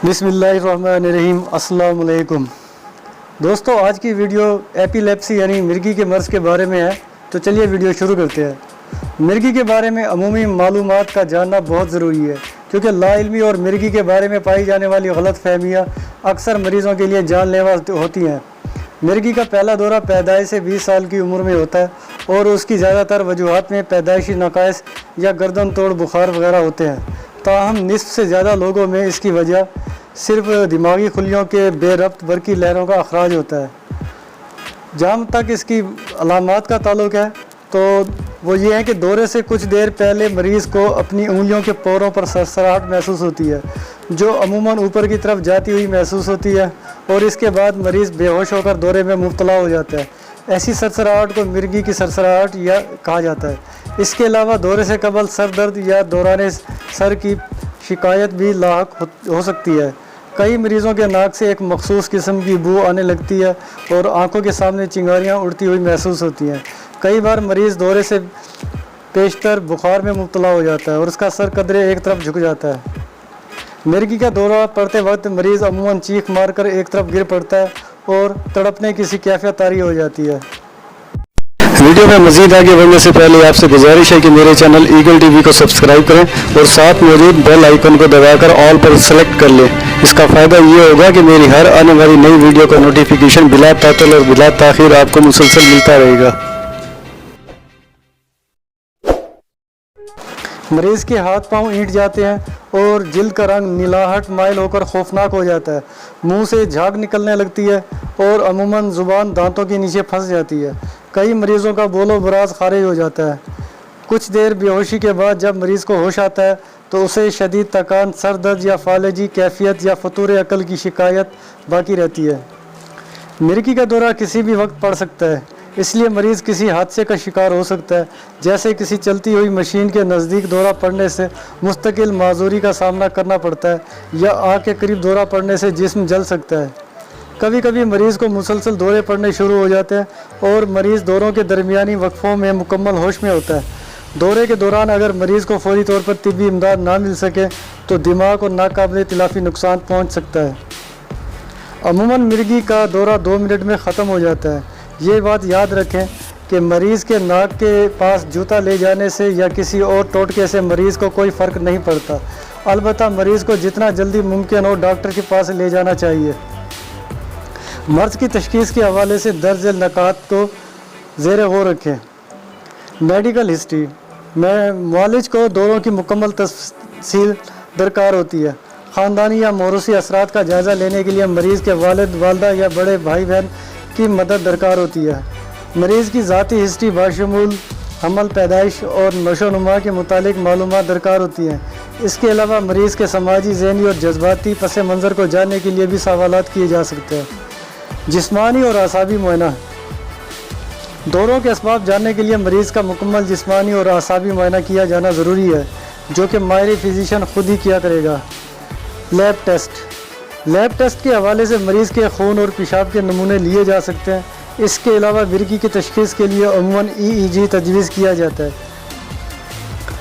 बिस्मिल्लाहिर्रहमानिर्रहीम। अस्सलाम वालेकुम दोस्तों, आज की वीडियो एपिलेप्सी यानी मिर्गी के मर्ज़ के बारे में है। तो चलिए वीडियो शुरू करते हैं। मिर्गी के बारे में अमूमी मालूमात का जानना बहुत ज़रूरी है, क्योंकि लाइल्मी और मिर्गी के बारे में पाई जाने वाली गलत फहमियाँ अक्सर मरीज़ों के लिए जानलेवा होती हैं। मिर्गी का पहला दौरा पैदाइश से 20 साल की उम्र में होता है और उसकी ज़्यादातर वजूहात में पैदाइशी नकाइस या गर्दन तोड़ बुखार वगैरह होते हैं। ताहम निस्फ से ज़्यादा लोगों में इसकी वजह सिर्फ दिमागी खुलियों के बेरब्त बरकी लहरों का अखराज होता है। जहाँ तक इसकी अलामात का ताल्लुक़ है तो वो ये है कि दौरे से कुछ देर पहले मरीज़ को अपनी उंगलियों के पोरों पर सरसराहट महसूस होती है, जो अमूमन ऊपर की तरफ जाती हुई महसूस होती है, और इसके बाद मरीज़ बेहोश होकर दौरे में मुब्तला हो जाता है। ऐसी सरसराहट को मिर्गी की सरसराहट या कहा जाता है। इसके अलावा दौरे से कबल सर दर्द या दौरान सर की शिकायत भी लाहक हो सकती है। कई मरीज़ों के नाक से एक मखसूस किस्म की बू आने लगती है और आंखों के सामने चिंगारियां उड़ती हुई महसूस होती हैं। कई बार मरीज़ दौरे से पेशतर बुखार में मुब्तला हो जाता है और उसका सर कदरे एक तरफ झुक जाता है। मिर्गी का दौरा पड़ते वक्त मरीज़ अमूमन चीख मारकर एक तरफ गिर पड़ता है और तड़पने की सी कैफियत तारी हो जाती है। वीडियो में मज़ीद आगे बढ़ने से पहले आपसे गुजारिश है कि मेरे चैनल ईगल टीवी को सब्सक्राइब करें और साथ मौजूद बेल आइकन को दबाकर ऑल पर सेलेक्ट कर लें। इसका फ़ायदा ये होगा कि मेरी हर आने वाली नई वीडियो का नोटिफिकेशन बिला तातुल और बिला ताख़ीर आपको मुसलसल मिलता रहेगा। मरीज़ के हाथ पांव ईंट जाते हैं और जिल्द का रंग नीलाहट माइल होकर खौफनाक हो जाता है। मुंह से झाग निकलने लगती है और अमूमन ज़ुबान दांतों के नीचे फंस जाती है। कई मरीज़ों का बोलो बराज खारिज हो जाता है। कुछ देर बेहोशी के बाद जब मरीज़ को होश आता है तो उसे शदीद थकान, सर दर्द या फालजी कैफियत या फतूर अकल की शिकायत बाकी रहती है। मिर्गी का दौरा किसी भी वक्त पड़ सकता है, इसलिए मरीज़ किसी हादसे का शिकार हो सकता है, जैसे किसी चलती हुई मशीन के नज़दीक दौरा पड़ने से मुस्तकिल माजूरी का सामना करना पड़ता है, या आग के करीब दौरा पड़ने से जिस्म जल सकता है। कभी कभी मरीज़ को मुसलसल दौरे पड़ने शुरू हो जाते हैं और मरीज़ दौरों के दरमियानी वक्फ़ों में मुकम्मल होश में होता है। दौरे के दौरान अगर मरीज़ को फौरी तौर पर तिब्बी इमदाद ना मिल सके तो दिमाग और नाकाबिल तिलाफ़ी नुकसान पहुँच सकता है। अमूमन मिर्गी का दौरा 2 मिनट में ख़त्म हो जाता है। ये बात याद रखें कि मरीज़ के नाक के पास जूता ले जाने से या किसी और टोटके से मरीज़ को कोई फ़र्क नहीं पड़ता। अलबत्ता मरीज़ को जितना जल्दी मुमकिन हो डॉक्टर के पास ले जाना चाहिए। मर्ज़ की तशख़ीस के हवाले से दर्ज नकात को ज़ेर गौर रखें। मेडिकल हिस्ट्री में मुआलिज को दौरों की मुकम्मल तफसील दरकार होती है। ख़ानदानी या मौरूसी असरात का जायज़ा लेने के लिए मरीज़ के वालिद, वालदा या बड़े भाई बहन की मदद दरकार होती है। मरीज़ की ज़ाती हिस्ट्री बाशमूल हमल, पैदाइश और नशोनुमा के मुतालिक मालूमात दरकार होती हैं। इसके अलावा मरीज़ के समाजी, ज़हनी और जज्बाती पस मंज़र को जानने के लिए भी सवालात किए जा सकते हैं। जिस्मानी और आसाबी मुआयना। दौरों के असबाब जानने के लिए मरीज़ का मुकम्मल जिस्मानी और आसाबी मुआयना किया जाना ज़रूरी है, जो कि माहिर फिजिशियन खुद ही किया करेगा। लैब टेस्ट के हवाले से मरीज़ के खून और पेशाब के नमूने लिए जा सकते हैं। इसके अलावा मिर्गी की तशख़ीस के लिए अमूमन EEG तजवीज़ किया जाता है,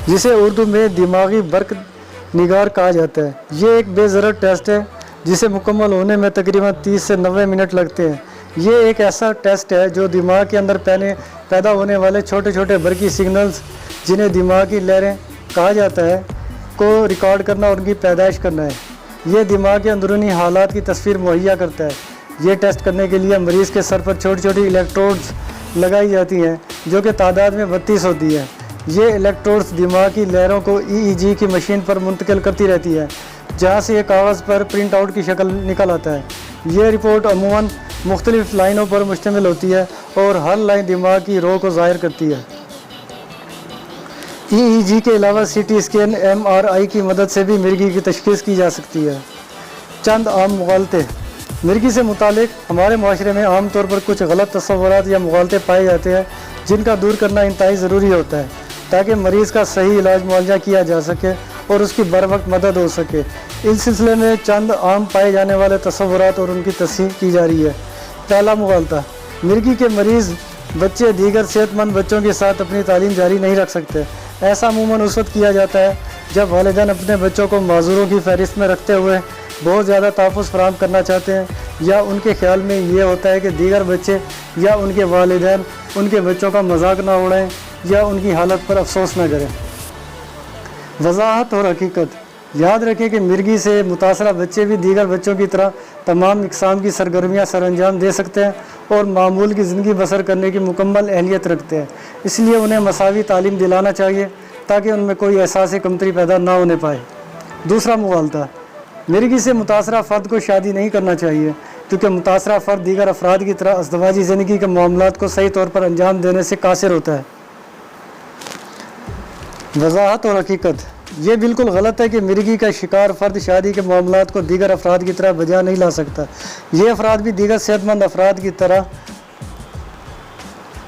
जिसे उर्दू में दिमागी बर्क निगार कहा जाता है। ये एक बेज़रर टेस्ट है जिसे मुकम्मल होने में तकरीबन 30 से 90 मिनट लगते हैं। ये एक ऐसा टेस्ट है जो दिमाग के अंदर पैदा होने वाले छोटे छोटे बरकी सिग्नल्स, जिन्हें दिमागी लहरें कहा जाता है, को रिकॉर्ड करना और उनकी पैदाइश करना है। ये दिमाग के अंदरूनी हालात की तस्वीर मुहैया करता है। ये टेस्ट करने के लिए मरीज़ के सर पर छोटी छोटी इलेक्ट्रोड्स लगाई जाती हैं, जो कि तादाद में 32 होती है। ये इलेक्ट्रोड्स दिमाग की लहरों को EEG की मशीन पर मुंतकिल करती रहती है, जहाँ से ये कागज़ पर प्रिंट आउट की शक्ल निकल आता है। ये रिपोर्ट अमूमन मुख्तलिफ लाइनों पर मुश्तमिल होती है और हर लाइन दिमाग की रो को ज़ाहिर करती है। EEG के अलावा CT स्कैन, MRI की मदद से भी मिर्गी की तशख़ीस की जा सकती है। चंद आम मुग़ालते। मिर्गी से मुतालिक हमारे माशरे में आम तौर पर कुछ गलत तस्वुरात या मुग़ालते पाए जाते हैं, जिनका दूर करना इंतहाई ज़रूरी होता है, ताकि मरीज़ का सही इलाज मुआवजा किया जा सके और उसकी बर वक्त मदद हो सके। इस सिलसिले में चंद आम पाए जाने वाले तस्वुरात और उनकी तस्हीह की जा रही है। पहला मुग़ालता। मिर्गी के मरीज़ बच्चे दीगर सेहतमंद बच्चों के साथ अपनी तालीम जारी नहीं रख सकते। ऐसा अमूमन उस वक्त किया जाता है जब वालिदैन अपने बच्चों को माजूरों की फहरिस्त में रखते हुए بہت زیادہ تحفظ فراہم کرنا چاہتے ہیں، یا ان کے خیال میں یہ ہوتا ہے کہ دیگر بچے یا ان کے والدین ان کے بچوں کا مذاق نہ اڑائیں یا ان کی حالت پر افسوس نہ کریں۔ وضاحت اور حقیقت: یاد رکھیں کہ مرگی سے متاثرہ بچے بھی دیگر بچوں کی طرح تمام اقسام کی سرگرمیاں سر انجام دے سکتے ہیں اور معمول کی زندگی بسر کرنے کی مکمل اہلیت رکھتے ہیں، اس لیے انہیں مساوی تعلیم دلانا چاہیے تاکہ ان میں کوئی احساس کمتری پیدا نہ ہونے پائے۔ دوسرا مغالطہ: مرگی سے متاثرہ فرد کو شادی نہیں کرنا چاہیے، کیونکہ متاثرہ فرد دیگر افراد کی طرح ازدواجی زندگی کے معاملات کو صحیح طور پر انجام دینے سے قاصر ہوتا ہے۔ وضاحت اور حقیقت: یہ بالکل غلط ہے کہ مرگی کا شکار فرد شادی کے معاملات کو دیگر افراد کی طرح بجا نہیں لا سکتا۔ یہ افراد بھی دیگر صحت مند افراد کی طرح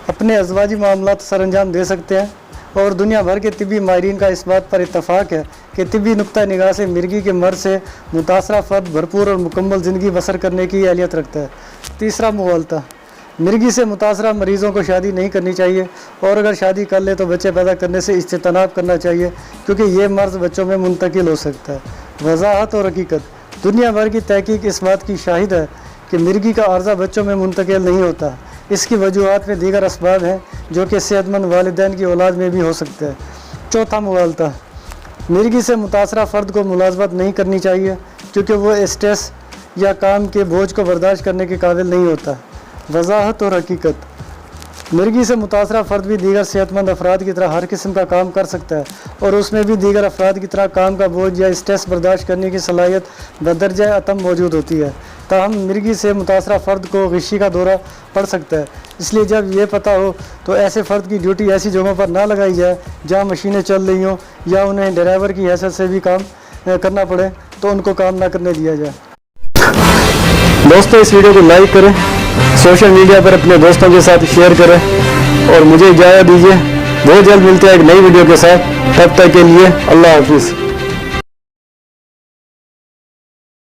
اپنے ازدواجی معاملات سر انجام دے سکتے ہیں، اور دنیا بھر کے طبی ماہرین کا اس بات پر اتفاق ہے کہ طبی نقطہ نگاہ سے مرگی کے مرض سے متاثرہ فرد بھرپور اور مکمل زندگی بسر کرنے کی اہلیت رکھتا ہے۔ تیسرا مغالطہ: مرگی سے متاثرہ مریضوں کو شادی نہیں کرنی چاہیے، اور اگر شادی کر لے تو بچے پیدا کرنے سے اجتناب کرنا چاہیے، کیونکہ یہ مرض بچوں میں منتقل ہو سکتا ہے۔ وضاحت اور حقیقت: دنیا بھر کی تحقیق اس بات کی شاہد ہے کہ مرگی کا عارضہ بچوں میں منتقل نہیں ہوتا۔ اس کی وجوہات میں دیگر اسباب ہیں جو کہ صحت مند والدین کی اولاد میں بھی ہو سکتے ہیں۔ چوتھا مغالطہ: مرگی سے متاثرہ فرد کو ملازمت نہیں کرنی چاہیے، کیونکہ وہ اسٹریس یا کام کے بوجھ کو برداشت کرنے کے قابل نہیں ہوتا۔ وضاحت اور حقیقت: مرگی سے متاثرہ فرد بھی دیگر صحت مند افراد کی طرح ہر قسم کا کام کر سکتا ہے، اور اس میں بھی دیگر افراد کی طرح کام کا بوجھ یا اسٹریس برداشت کرنے کی صلاحیت بدرجہ عدم موجود ہوتی ہے۔ تاہم مرگی سے متاثرہ فرد کو غشی کا دورہ پڑ سکتا ہے، اس لیے جب یہ پتہ ہو تو ایسے فرد کی ڈیوٹی ایسی جگہوں پر نہ لگائی جائے جہاں مشینیں چل رہی ہوں یا انہیں ڈرائیور کی حیثیت سے بھی کام کرنا پڑے تو ان کو کام نہ کرنے دیا جائے۔ دوستوں، اس ویڈیو کو لائک کریں، سوشل میڈیا پر اپنے دوستوں کے ساتھ شیئر کریں، اور مجھے اجازت دیجیے، بہت جلد ملتے ہیں ایک نئی ویڈیو کے ساتھ۔ تب تک کے لیے اللہ حافظ۔